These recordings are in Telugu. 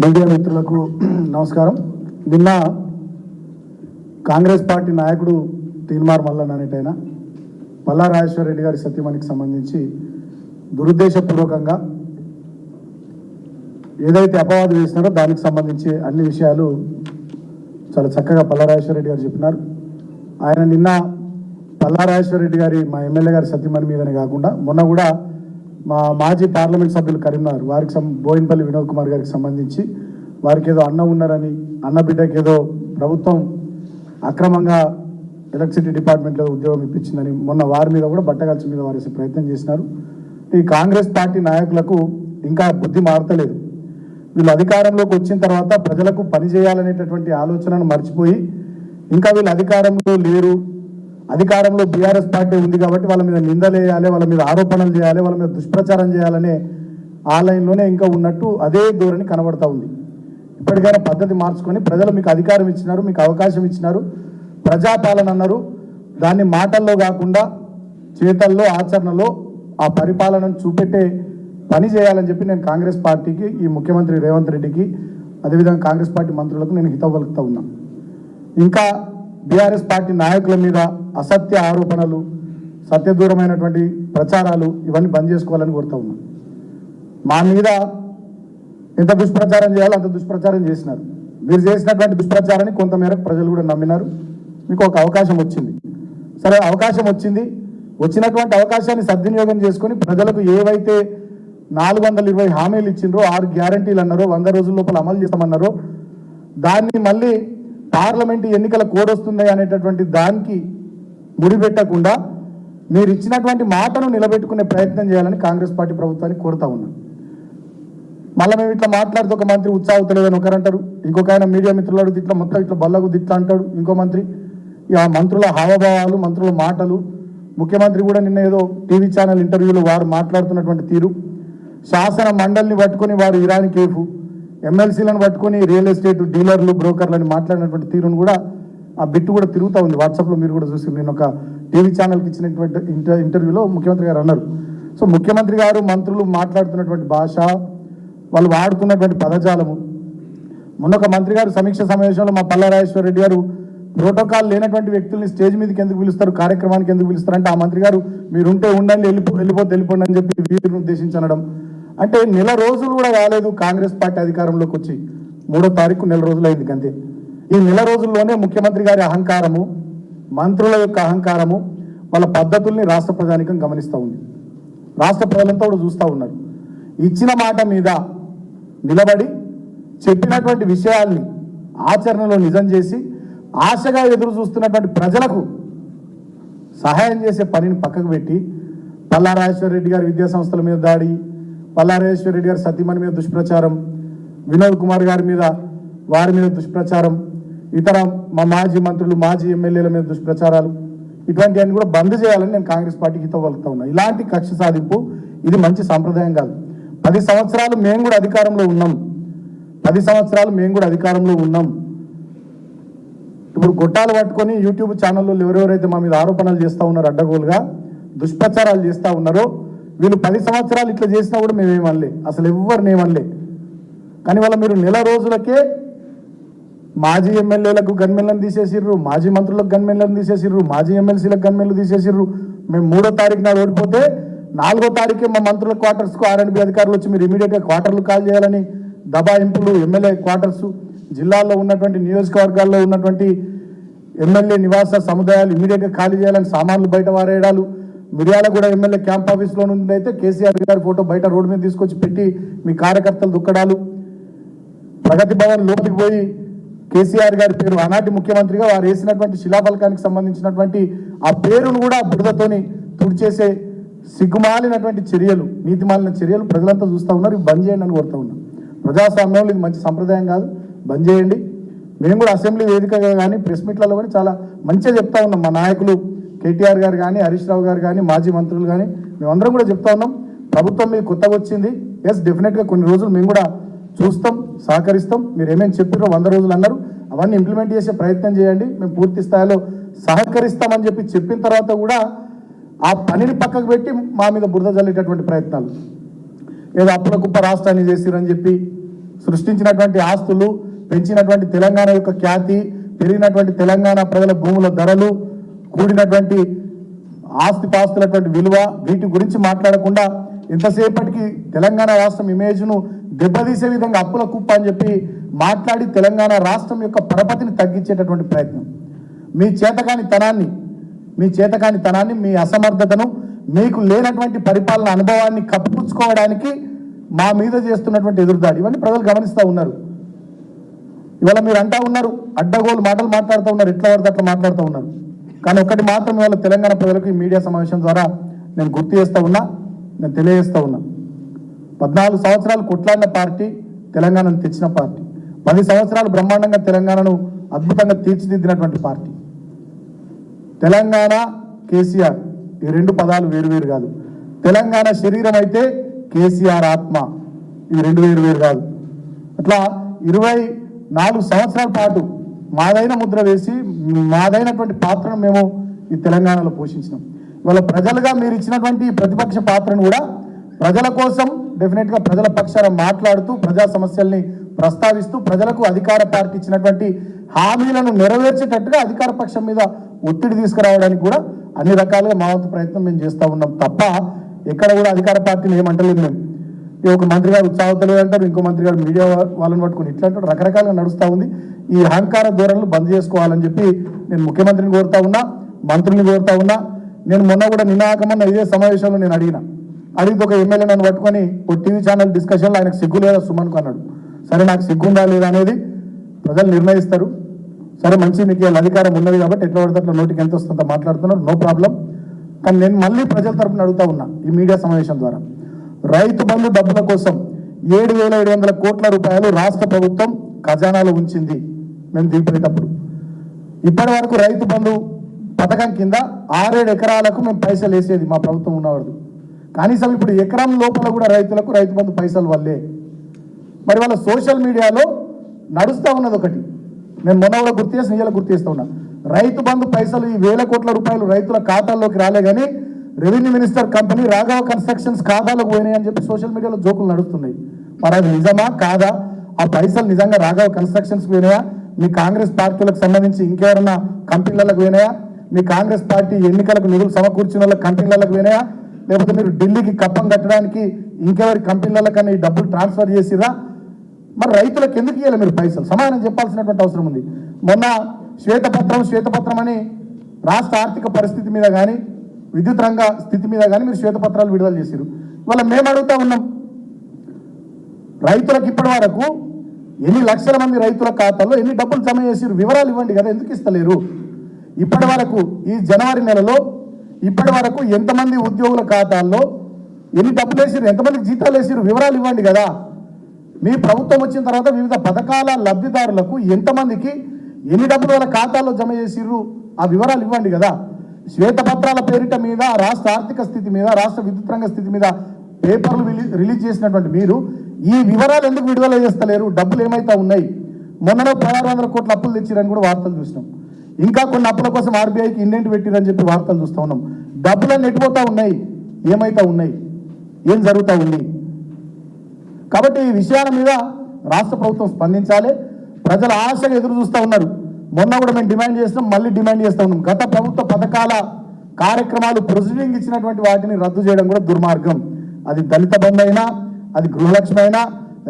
మీడియా మిత్రులకు నమస్కారం. నిన్న కాంగ్రెస్ పార్టీ నాయకుడు తీన్మార్ మల్లన్న అనేటైనా పల్లా రాజేశ్వర రెడ్డి గారి సత్యమణికి సంబంధించి దురుద్దేశపూర్వకంగా ఏదైతే అపవాదు వేసినారో దానికి సంబంధించి అన్ని విషయాలు చాలా చక్కగా పల్లా రాజేశ్వర రెడ్డి గారు చెప్పినారు. ఆయన నిన్న పల్లా రాజేశ్వర రెడ్డి గారి మా ఎమ్మెల్యే గారి సత్యమణి మీదనే కాకుండా మొన్న కూడా మా మాజీ పార్లమెంట్ సభ్యులు కరీంనగర్ వారికి బోయినపల్లి వినోద్ కుమార్ గారికి సంబంధించి వారికి ఏదో అన్న ఉన్నారని అన్న బిడ్డకి ఏదో ప్రభుత్వం అక్రమంగా ఎలక్ట్రిసిటీ డిపార్ట్మెంట్లో ఉద్యోగం ఇప్పించిందని మొన్న వారి మీద కూడా బట్టగల్చి మీద వారేసే ప్రయత్నం చేసినారు. ఈ కాంగ్రెస్ పార్టీ నాయకులకు ఇంకా బుద్ధి మారతలేదు. వీళ్ళు అధికారంలోకి వచ్చిన తర్వాత ప్రజలకు పని చేయాలనేటటువంటి ఆలోచనను మర్చిపోయి ఇంకా వీళ్ళు అధికారంలో లేరు, అధికారంలో బీఆర్ఎస్ పార్టీ ఉంది కాబట్టి వాళ్ళ మీద నిందలేయాలి, వాళ్ళ మీద ఆరోపణలు చేయాలి, వాళ్ళ మీద దుష్ప్రచారం చేయాలనే ఆ లైన్లోనే ఇంకా ఉన్నట్టు అదే ధోరణి కనబడతా ఉంది. ఇప్పటికైనా పద్ధతి మార్చుకొని ప్రజలు మీకు అధికారం ఇచ్చినారు, మీకు అవకాశం ఇచ్చినారు, ప్రజాపాలన అన్నారు, దాన్ని మాటల్లో కాకుండా చేతల్లో ఆచరణలో ఆ పరిపాలనను చూపెట్టే పని చేయాలని చెప్పి నేను కాంగ్రెస్ పార్టీకి, ఈ ముఖ్యమంత్రి రేవంత్ రెడ్డికి, అదేవిధంగా కాంగ్రెస్ పార్టీ మంత్రులకు నేను హితవు పలుకుతా ఉన్నా. ఇంకా బీఆర్ఎస్ పార్టీ నాయకుల మీద అసత్య ఆరోపణలు, సత్యదూరమైనటువంటి ప్రచారాలు ఇవన్నీ బంద్ చేసుకోవాలని కోరుతా ఉన్నా. మా మీద ఎంత దుష్ప్రచారం చేయాలో అంత దుష్ప్రచారం చేసినారు. మీరు చేసినటువంటి దుష్ప్రచారాన్ని కొంతమేరకు ప్రజలు కూడా నమ్మినారు. మీకు ఒక అవకాశం వచ్చింది. సరే, అవకాశం వచ్చింది. వచ్చినటువంటి అవకాశాన్ని సద్వినియోగం చేసుకొని ప్రజలకు ఏవైతే 420 హామీలు ఇచ్చిండ్రో, 6 గ్యారంటీలు అన్నారో, 100 రోజుల లోపల అమలు చేస్తామన్నారో, దాన్ని మళ్ళీ పార్లమెంటు ఎన్నికల కోడ్ వస్తుంది అనేటటువంటి దానికి ముడిపెట్టకుండా మీరు ఇచ్చినటువంటి మాటను నిలబెట్టుకునే ప్రయత్నం చేయాలని కాంగ్రెస్ పార్టీ ప్రభుత్వాన్ని కోరుతా ఉన్నాం. మళ్ళీ మేము ఇట్లా మాట్లాడితే ఒక మంత్రి ఉత్సాహతలేదని ఒకరంటారు, ఇంకొక ఆయన మీడియా మిత్రులు ఇట్లా మొత్తం ఇట్లా బల్లకు దిట్లా అంటాడు ఇంకో మంత్రి. ఆ మంత్రుల హావభావాలు, మంత్రుల మాటలు, ముఖ్యమంత్రి కూడా నిన్న ఏదో టీవీ ఛానల్ ఇంటర్వ్యూలో వారు మాట్లాడుతున్నటువంటి తీరు, శాసన మండలిని పట్టుకొని వారు ఇరానీ కేఫ్, ఎమ్మెల్సీలను పట్టుకొని రియల్ ఎస్టేట్ డీలర్లు, బ్రోకర్లని మాట్లాడినటువంటి తీరును కూడా ఆ బిట్టు కూడా తిరుగుతూ ఉంది వాట్సాప్లో. మీరు కూడా చూసి నేను ఒక టీవీ ఛానల్కి ఇచ్చినటువంటి ఇంటర్వ్యూలో ముఖ్యమంత్రి గారు అన్నారు. సో ముఖ్యమంత్రి గారు మంత్రులు మాట్లాడుతున్నటువంటి భాష, వాళ్ళు వాడుతున్నటువంటి పదజాలము. మొన్న ఒక మంత్రి గారు సమీక్ష సమావేశంలో మా పల్లా రాజేశ్వర రెడ్డి గారు ప్రోటోకాల్ లేనటువంటి వ్యక్తుల్ని స్టేజ్ మీదకి ఎందుకు పిలుస్తారు, కార్యక్రమానికి ఎందుకు పిలుస్తారంటే ఆ మంత్రి గారు మీరుంటే ఉండండి, వెళ్ళిపోతే వెళ్ళిపోండి అని చెప్పి వీరిని ఉద్దేశించి అనడం. అంటే నెల రోజులు కూడా కాలేదు కాంగ్రెస్ పార్టీ అధికారంలోకి వచ్చి, 3వ తారీఖు నెల రోజులు అయింది అంతే. ఈ నెల రోజుల్లోనే ముఖ్యమంత్రి గారి అహంకారము, మంత్రుల యొక్క అహంకారము, వాళ్ళ పద్ధతుల్ని రాష్ట్ర ప్రజానికం గమనిస్తూ ఉంది. రాష్ట్ర ప్రజలంతా కూడా చూస్తూ ఉన్నారు. ఇచ్చిన మాట మీద నిలబడి చెప్పినటువంటి విషయాల్ని ఆచరణలో నిజం చేసి ఆశగా ఎదురు చూస్తున్నటువంటి ప్రజలకు సహాయం చేసే పనిని పక్కకు పెట్టి పల్లా రాజేశ్వర రెడ్డి గారి విద్యా సంస్థల మీద దాడి, పల్లా రాజేశ్వర రెడ్డి గారి సతీమణి మీద దుష్ప్రచారం, వినోద్ కుమార్ గారి మీద వారి మీద దుష్ప్రచారం, ఇతర మా మాజీ మంత్రులు, మాజీ ఎమ్మెల్యేల మీద దుష్ప్రచారాలు, ఇటువంటివన్నీ కూడా బంద్ చేయాలని నేను కాంగ్రెస్ పార్టీకి హితవు పలుకుతా ఉన్నా. ఇలాంటి కక్ష సాధింపు ఇది మంచి సాంప్రదాయం కాదు. 10 సంవత్సరాలు మేము కూడా అధికారంలో ఉన్నాం. 10 సంవత్సరాలు మేము కూడా అధికారంలో ఉన్నాం. ఇప్పుడు గొట్టాలు పట్టుకొని యూట్యూబ్ ఛానల్లో ఎవరెవరైతే మా మీద ఆరోపణలు చేస్తూ ఉన్నారు, అడ్డగోలుగా దుష్ప్రచారాలు చేస్తూ ఉన్నారో, వీళ్ళు 10 సంవత్సరాలు ఇట్లా చేసినా కూడా మేమేమనలే, అసలు ఎవరిని ఏమనలే. కానీ వాళ్ళ మీరు నెల రోజులకే మాజీ ఎమ్మెల్యేలకు గన్మెన్లను తీసేసిర్రు, మాజీ మంత్రులకు గన్మెన్లను తీసేసిర్రు, మాజీ ఎమ్మెల్సీలకు గన్మెన్లు తీసేసిర్రు. మేము 3వ తారీఖు నాడు ఓడిపోతే 4వ తారీఖే మా మంత్రుల క్వార్టర్స్కు ఆర్ఎండ్బి అధికారులు వచ్చి మీరు ఇమీడియట్గా క్వార్టర్లు కాల్ చేయాలని దబాయింపులు, ఎమ్మెల్యే క్వార్టర్స్, జిల్లాల్లో ఉన్నటువంటి నియోజకవర్గాల్లో ఉన్నటువంటి ఎమ్మెల్యే నివాస సముదాయాలు ఇమీడియట్గా ఖాళీ చేయాలని సామాన్లు బయట వారేయడాలు, మిర్యాల కూడా ఎమ్మెల్యే క్యాంప్ ఆఫీస్లో నుండి అయితే కేసీఆర్ గారి ఫోటో బయట రోడ్డు మీద తీసుకొచ్చి పెట్టి మీ కార్యకర్తలు దుక్కడాలు, ప్రగతి భవన్ లోపలికి పోయి కేసీఆర్ గారి పేరు ఆనాటి ముఖ్యమంత్రిగా వారు వేసినటువంటి శిలాఫలకానికి సంబంధించినటువంటి ఆ పేరును కూడా బురదతోని తుడిచేసే సిగ్గుమాలినటువంటి చర్యలు, నీతిమాలిన చర్యలు ప్రజలంతా చూస్తూ ఉన్నారు. ఇవి బంద్ చేయండి అని కోరుతూ ఉన్నాం. ప్రజాస్వామ్యంలో ఇది మంచి సంప్రదాయం కాదు, బంద్ చేయండి. మేము కూడా అసెంబ్లీ వేదికగా కానీ ప్రెస్ మీట్లలో కానీ చాలా మంచిగా చెప్తా ఉన్నాం. మా నాయకులు కేటీఆర్ గారు కానీ, హరీష్ రావు గారు కానీ, మాజీ మంత్రులు కానీ మేమందరం కూడా చెప్తా ఉన్నాం. ప్రభుత్వం మీద కొత్తగా వచ్చింది, ఎస్ డెఫినెట్గా కొన్ని రోజులు మేము కూడా చూస్తాం, సహకరిస్తాం. మీరు ఏమేమి చెప్పారో 100 రోజులు అన్నారు, అవన్నీ ఇంప్లిమెంట్ చేసే ప్రయత్నం చేయండి, మేము పూర్తి స్థాయిలో సహకరిస్తామని చెప్పిన తర్వాత కూడా ఆ పనిని పక్కకు పెట్టి మా మీద బురద జల్లేటటువంటి ప్రయత్నాలు, ఏదో అప్పుల కుప్ప రాష్ట్రాన్ని చేసిరని చెప్పి సృష్టించినటువంటి ఆస్తులు, పెంచినటువంటి తెలంగాణ యొక్క ఖ్యాతి, పెరిగినటువంటి తెలంగాణ ప్రజల భూముల ధరలు, కూడినటువంటి ఆస్తిపాస్తులటువంటి విలువ, వీటి గురించి మాట్లాడకుండా ఎంతసేపటికి తెలంగాణ రాష్ట్రం ఇమేజ్ను దెబ్బతీసే విధంగా అప్పుల కుప్ప అని చెప్పి మాట్లాడి తెలంగాణ రాష్ట్రం యొక్క పరపతిని తగ్గించేటటువంటి ప్రయత్నం. మీ చేతకాని మీ అసమర్థతను, మీకు లేనటువంటి పరిపాలన అనుభవాన్ని కప్పిపుచ్చుకోవడానికి మా మీద చేస్తున్నటువంటి ఎదురుదాడి ఇవన్నీ ప్రజలు గమనిస్తూ ఉన్నారు. ఇవాళ మీరు అంటా ఉన్నారు, అడ్డగోలు మాటలు మాట్లాడుతూ ఉన్నారు, ఎట్లా పడితే అట్లా మాట్లాడుతూ ఉన్నారు. కానీ ఒకటి మాత్రం ఇవాళ తెలంగాణ ప్రజలకు ఈ మీడియా సమావేశం ద్వారా నేను గుర్తు చేస్తూ ఉన్నా, నేను తెలియజేస్తూ ఉన్నా. 14 సంవత్సరాలు కొట్లాడిన పార్టీ తెలంగాణను తెచ్చిన పార్టీ, 10 సంవత్సరాలు బ్రహ్మాండంగా తెలంగాణను అద్భుతంగా తీర్చిదిద్దినటువంటి పార్టీ. తెలంగాణ, కేసీఆర్ ఈ 2 పదాలు వేరు కాదు. తెలంగాణ శరీరం అయితే కేసీఆర్ ఆత్మ, ఇవి 2 వేరు కాదు. అట్లా 24 సంవత్సరాల పాటు మాదైన ముద్ర వేసి మాదైనటువంటి పాత్రను మేము ఈ తెలంగాణలో పోషించినాం. ఇవాళ ప్రజలుగా మీరు ఇచ్చినటువంటి ప్రతిపక్ష పాత్రను కూడా ప్రజల కోసం డెఫినెట్గా ప్రజల పక్షాన మాట్లాడుతూ, ప్రజా సమస్యల్ని ప్రస్తావిస్తూ, ప్రజలకు అధికార పార్టీ ఇచ్చినటువంటి హామీలను నెరవేర్చేటట్టుగా అధికార పక్షం మీద ఒత్తిడి తీసుకురావడానికి కూడా అన్ని రకాలుగా మా వంతు ప్రయత్నం మేము చేస్తూ ఉన్నాం తప్ప ఎక్కడ కూడా అధికార పార్టీని ఏమంటలేదు మేము. ఒక మంత్రి గారు ఉత్సాహతలేదు అంటారు, ఇంకో మంత్రి గారు మీడియా వాళ్ళని పట్టుకుని ఇట్లా అంటారు, రకరకాలుగా నడుస్తూ ఉంది. ఈ అహంకార ధోరణులు బంద్ చేసుకోవాలని చెప్పి నేను ముఖ్యమంత్రిని కోరుతా ఉన్నా, మంత్రుల్ని కోరుతా ఉన్నా. నేను మొన్న కూడా నినాకమన్న ఇదే సమావేశంలో నేను అడిగితే ఒక ఎమ్మెల్యే నన్ను పట్టుకొని ఒక టీవీ ఛానల్ డిస్కషన్లో ఆయనకు సిగ్గు లేదా సుమన్కు అన్నాడు. సరే, నాకు సిగ్గుందా లేదా అనేది ప్రజలు నిర్ణయిస్తారు. సరే, మంచి మీకు అధికారం ఉన్నది కాబట్టి ఎట్లా పడితే అట్లా నోటికి ఎంత వస్తుందో మాట్లాడుతున్నారు, నో ప్రాబ్లం. కానీ నేను మళ్ళీ ప్రజల తరపున అడుగుతా ఉన్నా ఈ మీడియా సమావేశం ద్వారా, రైతు బంధు డబ్బుల కోసం 7,700 కోట్ల రూపాయలు రాష్ట్ర ప్రభుత్వం ఖజానాలో ఉంచింది. మేము దిగిపోయేటప్పుడు ఇప్పటి వరకు రైతు బంధు పథకం కింద 6-7 ఎకరాలకు మేము పైసలు వేసేది మా ప్రభుత్వం ఉన్నవాడు. కనీసం ఇప్పుడు ఎకరం లోపల కూడా రైతులకు రైతు బంధు పైసలు వల్లే. మరి వాళ్ళ సోషల్ మీడియాలో నడుస్తూ ఉన్నది ఒకటి, నేను మొన్న కూడా గుర్తు చేసి నీళ్ళ గుర్తు చేస్తూ ఉన్నా. రైతు బంధు పైసలు ఈ 1,000 కోట్ల రూపాయలు రైతుల ఖాతాల్లోకి రాలే, కానీ revenue minister company Raghava constructions ఖాతాలకు పోయినాయి అని చెప్పి సోషల్ మీడియాలో జోకులు నడుస్తున్నాయి. మరి అది నిజమా కాదా? ఆ పైసలు నిజంగా రాఘవ కన్స్ట్రక్షన్స్కి పోయినాయా? మీ కాంగ్రెస్ పార్టీలకు సంబంధించి ఇంకెవరన్నా కంపెనీలకు పోయినాయా? మీ కాంగ్రెస్ పార్టీ ఎన్నికలకు నిధులు సమకూర్చిన వాళ్ళ కంపెనీలకు పోయినాయా? లేకపోతే మీరు ఢిల్లీకి కప్పం కట్టడానికి ఇంకెవరి కంపెనీలకన్నా ఈ డబ్బులు ట్రాన్స్ఫర్ చేసిరా? మరి రైతులకు ఎందుకు ఇవ్వాలి మీరు పైసలు? సమాధానం చెప్పాల్సినటువంటి అవసరం ఉంది. మొన్న శ్వేతపత్రం అని రాష్ట్ర ఆర్థిక పరిస్థితి మీద కానీ విద్యుత్ రంగ స్థితి మీద కానీ మీరు శ్వేతపత్రాలు విడుదల చేశారు. ఇవాళ మేము అడుగుతా ఉన్నాం, రైతులకు ఇప్పటి వరకు ఎన్ని లక్షల మంది రైతుల ఖాతాల్లో ఎన్ని డబ్బులు జమ చేసిరు? వివరాలు ఇవ్వండి కదా, ఎందుకు ఇస్తలేరు? ఇప్పటి వరకు ఈ జనవరి నెలలో ఇప్పటి వరకు ఎంతమంది ఉద్యోగుల ఖాతాల్లో ఎన్ని డబ్బులు వేసిరు, ఎంతమందికి జీతాలు వేసిరు? వివరాలు ఇవ్వండి కదా. మీ ప్రభుత్వం వచ్చిన తర్వాత వివిధ పథకాల లబ్ధిదారులకు ఎంతమందికి ఎన్ని డబ్బులు వాళ్ళ ఖాతాల్లో జమ చేసిర్రు? ఆ వివరాలు ఇవ్వండి కదా. శ్వేతపత్రాల పేరిట మీద రాష్ట్ర ఆర్థిక స్థితి మీద, రాష్ట్ర విద్యుత్ రంగ స్థితి మీద పేపర్లు రిలీజ్ చేసినటువంటి మీరు ఈ వివరాలు ఎందుకు విడుదల చేస్తలేరు? డబ్బులు ఏమైతే ఉన్నాయి? మొన్ననే 1600 కోట్ల అప్పులు తెచ్చిరని కూడా వార్తలు చూసినాం. ఇంకా కొన్ని అప్పుల కోసం ఆర్బీఐకి ఇండెంట్ పెట్టిరని చెప్పి వార్తలు చూస్తూ ఉన్నాం. డబ్బులన్నీ ఎటుపోతా ఉన్నాయి? ఏమైతే ఉన్నాయి? ఏం జరుగుతూ ఉంది? కాబట్టి ఈ విషయాల మీద రాష్ట్ర ప్రభుత్వం స్పందించాలి. ప్రజలు ఆశగా ఎదురు చూస్తూ ఉన్నారు. మొన్న కూడా మేము డిమాండ్ చేస్తాం, మళ్ళీ డిమాండ్ చేస్తూ ఉన్నాం. గత ప్రభుత్వ పథకాల కార్యక్రమాలు ప్రొసీడింగ్ ఇచ్చినటువంటి వాటిని రద్దు చేయడం కూడా దుర్మార్గం. అది దళిత బంధు అయినా, అది గృహలక్ష్మి అయినా,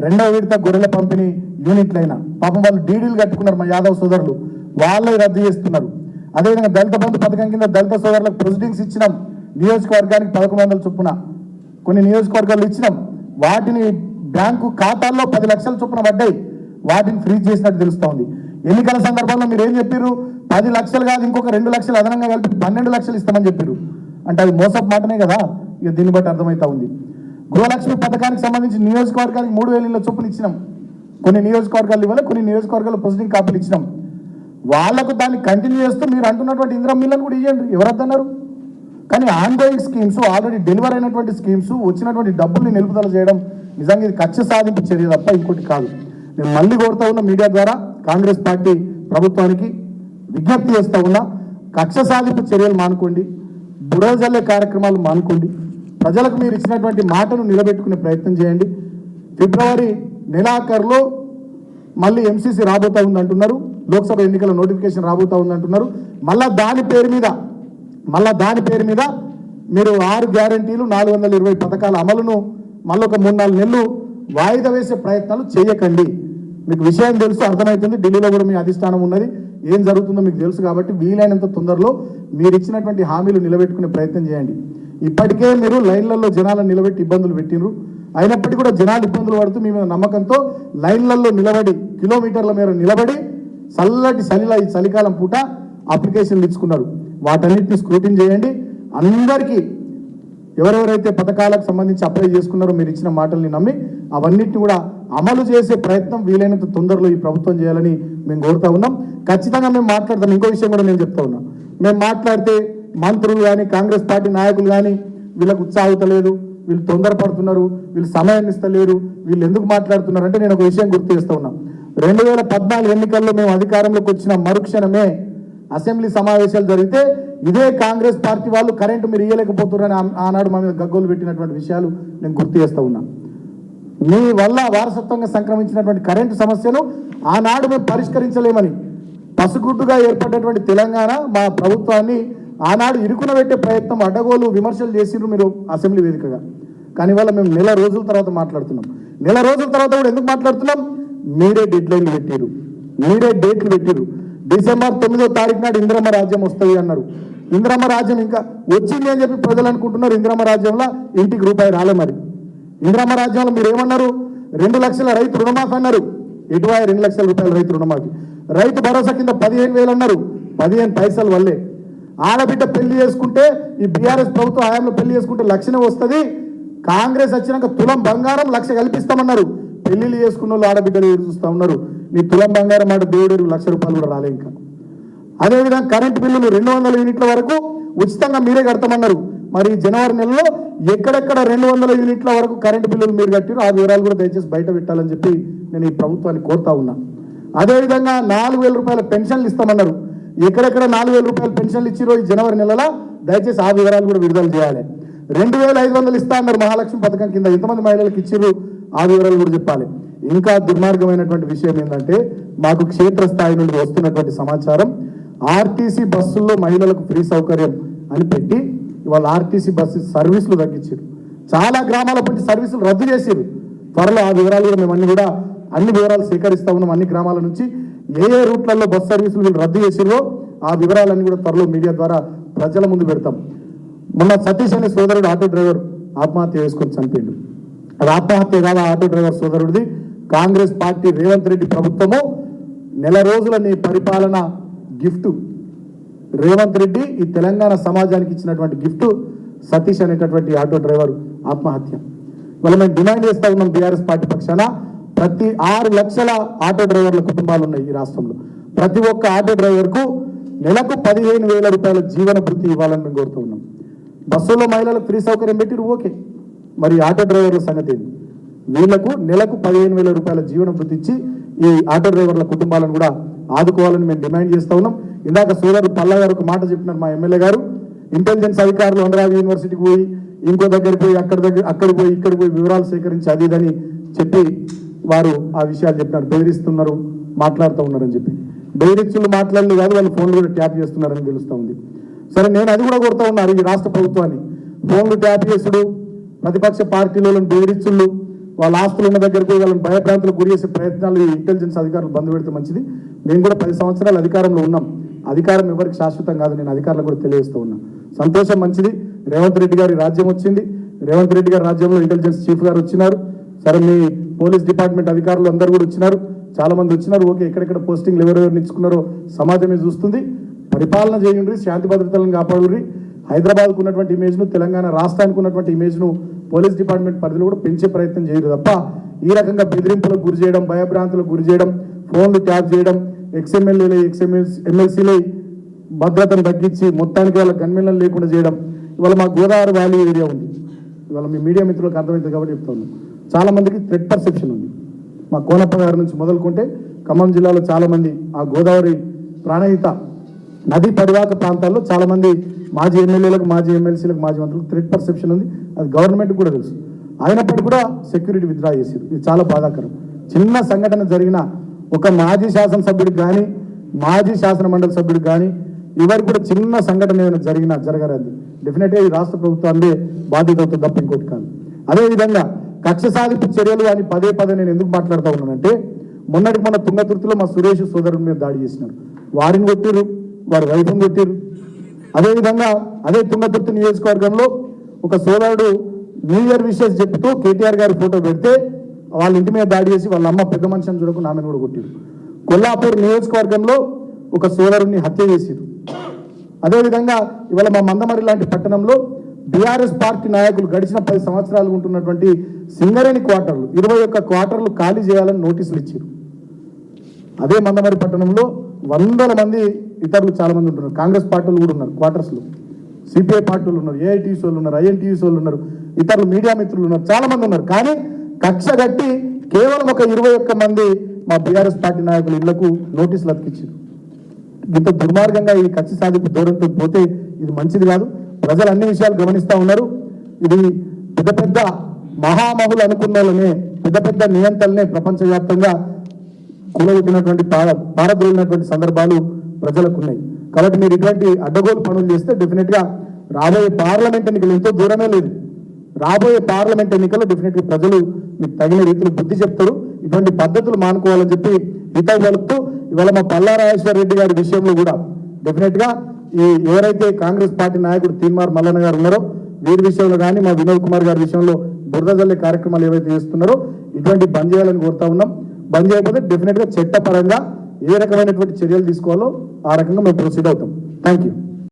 2వ విడత గొర్రెల పంపిణీ యూనిట్లైనా పాపం వాళ్ళు డీడీలు కట్టుకున్నారు. మా యాదవ్ సోదరులు వాళ్ళే రద్దు చేస్తున్నారు. అదేవిధంగా దళిత బంధు పథకం కింద దళిత సోదరులకు ప్రొసీడింగ్స్ ఇచ్చినాం. నియోజకవర్గానికి 1100 చొప్పున కొన్ని నియోజకవర్గాలు ఇచ్చినాం. వాటిని బ్యాంకు ఖాతాల్లో 10 లక్షల చొప్పున పడ్డాయి. వాటిని ఫ్రీజ్ చేసినట్టు తెలుస్తూ ఉంది. ఎన్నికల సందర్భంలో మీరు ఏం చెప్పారు? 10 లక్షలు కాదు, ఇంకొక 2 లక్షలు అదనంగా కలిపి 12 లక్షలు ఇస్తామని చెప్పారు. అంటే అది మోసపు మాటనే కదా. ఇక దీన్ని బట్టి అర్థమవుతా ఉంది. గృహలక్ష్మి పథకానికి సంబంధించి నియోజకవర్గానికి 3000 ఇళ్ళ చొప్పున ఇచ్చినాం. కొన్ని నియోజకవర్గాలు ఇవ్వాలి, కొన్ని నియోజకవర్గాలు ప్రొసీడింగ్ కాపీలు ఇచ్చినాం. వాళ్లకు దాన్ని కంటిన్యూ చేస్తూ మీరు అంటున్నటువంటి ఇందిరా మిల్లను కూడా ఇవ్వండి, ఎవరద్దన్నారు? కానీ ఆన్గోయింగ్ స్కీమ్స్, ఆల్రెడీ డెలివర్ అయినటువంటి స్కీమ్స్, వచ్చినటువంటి డబ్బుల్ని నిలుపుదల చేయడం నిజంగా ఇది కక్ష సాధింపు చర్య తప్ప ఇంకోటి కాదు. నేను మళ్ళీ కోరుతా ఉన్నా, మీడియా ద్వారా కాంగ్రెస్ పార్టీ ప్రభుత్వానికి విజ్ఞప్తి చేస్తూ ఉన్నా, కక్ష సాధింపు చర్యలు మానుకోండి, బుడజల్లే కార్యక్రమాలు మానుకోండి. ప్రజలకు మీరు ఇచ్చినటువంటి మాటను నిలబెట్టుకునే ప్రయత్నం చేయండి. ఫిబ్రవరి నెలాఖరులో మళ్ళీ ఎంసీసీ రాబోతా ఉంది అంటున్నారు, లోక్సభ ఎన్నికల నోటిఫికేషన్ రాబోతా ఉంది అంటున్నారు. మళ్ళా దాని పేరు మీద మీరు 6 గ్యారంటీలు 420 పథకాల అమలును మళ్ళొక 3-4 నెలలు వాయిదా వేసే ప్రయత్నాలు చేయకండి. మీకు విషయం తెలుసు, అర్థమవుతుంది. ఢిల్లీలో కూడా మీ అధిష్టానం ఉన్నది, ఏం జరుగుతుందో మీకు తెలుసు. కాబట్టి వీలైనంత తొందరలో మీరు ఇచ్చినటువంటి హామీలు నిలబెట్టుకునే ప్రయత్నం చేయండి. ఇప్పటికే మీరు లైన్లలో జనాలను నిలబెట్టి ఇబ్బందులు పెట్టినరు. అయినప్పటికీ కూడా జనాలు ఇబ్బందులు పడుతూ మీ మీద నమ్మకంతో లైన్లలో నిలబడి కిలోమీటర్ల మేర నిలబడి చల్లటి ఈ చలికాలం పూట అప్లికేషన్లు ఇచ్చుకున్నారు. వాటన్నిటిని స్క్రూటిన్ చేయండి. అందరికీ ఎవరెవరైతే పథకాలకు సంబంధించి అప్లై చేసుకున్నారో మీరు ఇచ్చిన మాటల్ని నమ్మి అవన్నిటిని కూడా అమలు చేసే ప్రయత్నం వీలైనంత తొందరలో ఈ ప్రభుత్వం చేయాలని మేము కోరుతా ఉన్నాం. ఖచ్చితంగా మేము మాట్లాడతాం. ఇంకో విషయం కూడా నేను చెప్తా ఉన్నా, మేము మాట్లాడితే మంత్రులు కానీ కాంగ్రెస్ పార్టీ నాయకులు కానీ వీళ్ళకు ఉత్సాహతలేదు, వీళ్ళు తొందరపడుతున్నారు, వీళ్ళు సమయాన్ని ఇస్తలేరు, వీళ్ళు ఎందుకు మాట్లాడుతున్నారు అంటే నేను ఒక విషయం గుర్తు చేస్తూ ఉన్నా. 2014 ఎన్నికల్లో మేము అధికారంలోకి వచ్చిన మరుక్షణమే అసెంబ్లీ సమావేశాలు జరిగితే ఇదే కాంగ్రెస్ పార్టీ వాళ్ళు కరెంటు మీరు ఇయ్యలేకపోతున్నారని ఆనాడు మా మీద గగ్గోలు పెట్టినటువంటి విషయాలు నేను గుర్తు చేస్తూ ఉన్నా. మీ వల్ల వారసత్వంగా సంక్రమించినటువంటి కరెంటు సమస్యను ఆనాడు మేము పరిష్కరించలేమని పసుగుడ్డుగా ఏర్పడినటువంటి తెలంగాణ మా ప్రభుత్వాన్ని ఆనాడు ఇరుకున పెట్టే ప్రయత్నం, అడ్డగోలు విమర్శలు చేసిండ్రు మీరు అసెంబ్లీ వేదికగా. కానీ ఇవాళ మేము నెల రోజుల తర్వాత మాట్లాడుతున్నాం. నెల రోజుల తర్వాత కూడా ఎందుకు మాట్లాడుతున్నాం? మీరే డెడ్లైన్లు పెట్టారు, మీరే డేట్లు పెట్టారు. డిసెంబర్ 9వ తారీఖు నాడు ఇందిరమ్మ రాజ్యం వస్తుంది అన్నారు. ఇందిరమ్మ రాజ్యం ఇంకా వచ్చింది అని చెప్పి ప్రజలు అనుకుంటున్నారు. ఇందిరమ్మ రాజ్యంలో ఇంటికి రూపాయి రాలే. మరి ఇందిరమ్మ రాజ్యంలో మీరు ఏమన్నారు? 2 లక్షల రైతు రుణమాఫీ అన్నారు. ఎటువాయి 2 లక్షల రూపాయల రైతు రుణమాఫీ. రైతు భరోసా కింద 15,000 అన్నారు. 15 పైసలు వల్లే. ఆడబిడ్డ పెళ్లి చేసుకుంటే ఈ బీఆర్ఎస్ ప్రభుత్వం హయాంలో పెళ్లి చేసుకుంటే 1,00,000 వస్తుంది. కాంగ్రెస్ వచ్చినాక తులం బంగారం 1,00,000 కల్పిస్తామన్నారు. పెళ్లిళ్ళు చేసుకున్న వాళ్ళు ఆడబిడ్డలు ఎదురు చూస్తూ ఉన్నారు. నీ తులం బంగారం మాట దేవుడు 1,00,000 రూపాయలు కూడా రాలే. ఇంకా అదేవిధంగా కరెంటు బిల్లులు 200 యూనిట్ల వరకు ఉచితంగా మీరే కడతామన్నారు. మరి జనవరి నెలలో ఎక్కడెక్కడ 200 యూనిట్ల వరకు కరెంటు బిల్లులు మీరు కట్టారు ఆ వివరాలు కూడా దయచేసి బయట పెట్టాలని చెప్పి నేను ఈ ప్రభుత్వాన్ని కోరుతా ఉన్నా. అదేవిధంగా 4,000 రూపాయల పెన్షన్లు ఇస్తామన్నారు. ఎక్కడెక్కడ 4,000 రూపాయల పెన్షన్లు ఇచ్చిరో ఈ జనవరి నెలలో దయచేసి ఆ వివరాలు కూడా విడుదల చేయాలి. 2,500 ఇస్తా అన్నారు మహాలక్ష్మి పథకం కింద. ఎంతమంది మహిళలకు ఇచ్చిర్రు ఆ వివరాలు కూడా చెప్పాలి. ఇంకా దుర్మార్గమైనటువంటి విషయం ఏంటంటే మాకు క్షేత్రస్థాయి నుండి వస్తున్నటువంటి సమాచారం, ఆర్టీసీ బస్సుల్లో మహిళలకు ఫ్రీ సౌకర్యం అని పెట్టి ఇవాళ ఆర్టీసీ బస్సు సర్వీసులు తగ్గించారు. చాలా గ్రామాల నుంచి సర్వీసులు రద్దు చేశారు. త్వరలో ఆ వివరాలు కూడా మేము అన్ని వివరాలు సేకరిస్తా ఉన్నాం. అన్ని గ్రామాల నుంచి ఏ రూట్లలో బస్ సర్వీసులు వీళ్ళు రద్దు చేసిరో ఆ వివరాలన్నీ కూడా త్వరలో మీడియా ద్వారా ప్రజల ముందు పెడతాం. మొన్న సతీష్ అనే సోదరుడు ఆటో డ్రైవర్ ఆత్మహత్య చేసుకొని చనిపోయిండు. అది ఆత్మహత్య కాదు, ఆటో డ్రైవర్ సోదరుడిది. కాంగ్రెస్ పార్టీ రేవంత్ రెడ్డి ప్రభుత్వము నెల రోజుల నీ పరిపాలన గిఫ్ట్ రేవంత్ రెడ్డి ఈ తెలంగాణ సమాజానికి ఇచ్చినటువంటి గిఫ్ట్ సతీష్ అనేటటువంటి ఆటో డ్రైవర్ ఆత్మహత్య. వాళ్ళు మేము డిమాండ్ చేస్తా ఉన్నాం బీఆర్ఎస్ పార్టీ పక్షాన. ప్రతి 6 లక్షల ఆటో డ్రైవర్ల కుటుంబాలు ఉన్నాయి ఈ రాష్ట్రంలో. ప్రతి ఒక్క ఆటో డ్రైవర్కు నెలకు 15,000 రూపాయల జీవన భృతి ఇవ్వాలని మేము కోరుతూ ఉన్నాం. బస్సులో మహిళలకు ఫ్రీ సౌకర్యం పెట్టిరు, ఓకే. మరి ఆటో డ్రైవర్ల సంగతి ఏంటి? వీళ్లకు నెలకు 15,000 రూపాయల జీవన భృతి ఇచ్చి ఈ ఆటో డ్రైవర్ల కుటుంబాలను కూడా ఆదుకోవాలని మేము డిమాండ్ చేస్తూ ఉన్నాం. ఇందాక సోదరుడు పల్లా గారు ఒక మాట చెప్పినారు. మా ఎమ్మెల్యే గారు ఇంటెలిజెన్స్ అధికారులు అమరావతి యూనివర్సిటీకి పోయి ఇంకో దగ్గరికి పోయి అక్కడికి పోయి ఇక్కడికి పోయి వివరాలు సేకరించి అది ఇదని చెప్పి వారు ఆ విషయాలు చెప్పినారు. బెదిరిస్తున్నారు, మాట్లాడుతూ ఉన్నారని చెప్పి. బెదిరించులు మాట్లాడలేదు కాదు, వాళ్ళు ఫోన్లు కూడా ట్యాప్ చేస్తున్నారని తెలుస్తూ ఉంది. సరే, నేను అది కూడా కోరుతా ఉన్నారు ఈ రాష్ట్ర ప్రభుత్వాన్ని. ఫోన్లు ట్యాప్ చేసుడు, ప్రతిపక్ష పార్టీలను బెదిరించుళ్ళు, వాళ్ళ ఆస్తులు ఉన్న దగ్గరికి వాళ్ళని భయభ్రాంతులకు గురి చేసే ప్రయత్నాలు ఈ ఇంటెలిజెన్స్ అధికారులు బంద్ పెడితే మంచిది. మేము కూడా 10 సంవత్సరాలు అధికారంలో ఉన్నాం. అధికారం ఎవరికి శాశ్వతం కాదు, నేను అధికారులకు కూడా తెలియజేస్తూ ఉన్నా. సంతోషం, మంచిది. రేవంత్ రెడ్డి గారి రాజ్యం వచ్చింది. రేవంత్ రెడ్డి గారి రాజ్యంలో ఇంటెలిజెన్స్ చీఫ్ గారు వచ్చినారు. సరే, మీ పోలీస్ డిపార్ట్మెంట్ అధికారులు అందరూ కూడా వచ్చినారు, చాలా మంది వచ్చినారు. ఓకే, ఎక్కడెక్కడ పోస్టింగ్లు ఎవరెవరిని ఇచ్చుకున్నారో సమాజమే చూస్తుంది. పరిపాలన చేయండి, శాంతి భద్రతలను కాపాడుర్రి. హైదరాబాద్కు ఉన్నటువంటి ఇమేజ్ను, తెలంగాణ రాష్ట్రానికి ఉన్నటువంటి ఇమేజ్ను పోలీస్ డిపార్ట్మెంట్ పరిధిలో కూడా పెంచే ప్రయత్నం చేయరు తప్ప ఈ రకంగా బెదిరింపులకు గురి చేయడం, భయభ్రాంతులకు గురి చేయడం, ఫోన్లు ట్యాప్ చేయడం, ఎమ్మెల్సీలే భద్రతను తగ్గించి మొత్తానికి వాళ్ళ గన్మెన్లను లేకుండా చేయడం. ఇవాళ మా గోదావరి వ్యాలీ ఏరియా ఉంది. ఇవాళ మీ మీడియా మిత్రులకు అర్థమవుతుంది కాబట్టి చెప్తాను. చాలా మందికి థ్రెట్ పర్సెప్షన్ ఉంది. మా కోనప్ప గారి నుంచి మొదలుకుంటే ఖమ్మం జిల్లాలో చాలామంది ఆ గోదావరి ప్రాణహిత నదీ పరివాహక ప్రాంతాల్లో చాలామంది మాజీ ఎమ్మెల్యేలకు, మాజీ ఎమ్మెల్సీలకు, మాజీ మంత్రులకు థ్రెట్ పర్సెప్షన్ ఉంది. అది గవర్నమెంట్కి కూడా తెలుసు. అయినప్పటికీ కూడా సెక్యూరిటీ విత్డ్రా చేశారు. ఇది చాలా బాధాకరం. చిన్న సంఘటన జరిగిన ఒక మాజీ శాసనసభ్యుడికి కానీ మాజీ శాసన మండలి సభ్యుడికి కానీ ఎవరికి కూడా చిన్న సంఘటన ఏమైనా జరగరాదు డెఫినెట్గా ఈ రాష్ట్ర ప్రభుత్వాన్ని బాధ్యత అవుతుంది తప్ప ఇంకోటి కాదు. అదేవిధంగా కక్ష సాధింపు చర్యలు అని పదే పదే నేను ఎందుకు మాట్లాడుతూ ఉన్నానంటే మొన్నటికి మొన్న తుంగతుర్తిలో మా సురేష్ సోదరుడి మీద దాడి చేసినారు. వారిని కొట్టిరు, వారి వైఫ్ని కొట్టిరు. అదేవిధంగా అదే తుంగతుర్తి నియోజకవర్గంలో ఒక సోదరుడు న్యూ ఇయర్ విషెస్ చెప్తూ కేటీఆర్ గారి ఫోటో పెడితే వాళ్ళ ఇంటి మీద దాడి చేసి వాళ్ళ అమ్మ పెద్ద మనిషిని చూడకుండా ఆమెను కూడా కొట్టిరు. కొల్లాపూర్ నియోజకవర్గంలో ఒక సోదరుడిని హత్య చేసిరు. అదేవిధంగా ఇవాళ మా మందమరి లాంటి పట్టణంలో బీఆర్ఎస్ పార్టీ నాయకులు గడిచిన 10 సంవత్సరాలు ఉంటున్నటువంటి సింగరేణి క్వార్టర్లు 21 క్వార్టర్లు ఖాళీ చేయాలని నోటీసులు ఇచ్చారు. అదే మందమరి పట్టణంలో వందల మంది ఇతరులు చాలా మంది ఉంటున్నారు. కాంగ్రెస్ పార్టీలు కూడా ఉన్నారు క్వార్టర్స్లో, సిపిఐ పార్టీలు ఉన్నారు, ఏఐటీసీ వాళ్ళు ఉన్నారు, ఐఎన్టీసీ వాళ్ళు ఉన్నారు, ఇతరులు మీడియా మిత్రులు ఉన్నారు, చాలా మంది ఉన్నారు. కానీ కక్ష కట్టి కేవలం ఒక 21 మంది మా బీఆర్ఎస్ పార్టీ నాయకుల ఇళ్లకు నోటీసులు అతికిచ్చారు. ఇంత దుర్మార్గంగా ఈ కక్ష సాధింపు దూరంతో పోతే ఇది మంచిది కాదు. ప్రజలు అన్ని విషయాలు గమనిస్తూ ఉన్నారు. ఇది పెద్ద పెద్ద మహామహులు అనుకున్న వాళ్ళనే పెద్ద పెద్ద నియంత్రణలనే ప్రపంచవ్యాప్తంగా కూలగొట్టినటువంటి పారద్రోలినటువంటి సందర్భాలు ప్రజలకు ఉన్నాయి. కాబట్టి మీరు ఇటువంటి అడ్డగోలు పనులు చేస్తే డెఫినెట్గా రాబోయే పార్లమెంట్ ఎన్నికలు ఎంతో దూరమే లేదు. రాబోయే పార్లమెంట్ ఎన్నికల్లో డెఫినెట్గా ప్రజలు మీకు తగిన రీతిలో బుద్ధి చెప్తారు. ఇటువంటి పద్ధతులు మానుకోవాలని చెప్పి హితవు పలుకుతూ ఇవాళ మా పల్లా రాజేశ్వర రెడ్డి గారి విషయంలో కూడా డెఫినెట్గా ఈ ఎవరైతే కాంగ్రెస్ పార్టీ నాయకుడు తీన్మార్ మల్లన్న గారు ఉన్నారో వీరి విషయంలో కానీ మా వినోద్ కుమార్ గారి విషయంలో బురద జల్లే కార్యక్రమాలు ఏవైతే చేస్తున్నారో ఇటువంటి బంద్ చేయాలని కోరుతా ఉన్నాం. బంద్ చేయకపోతే డెఫినెట్గా చట్టపరంగా ఏ రకమైనటువంటి చర్యలు తీసుకోవాలో ఆ రకంగా మేము ప్రొసీడ్ అవుతాం. Thank you.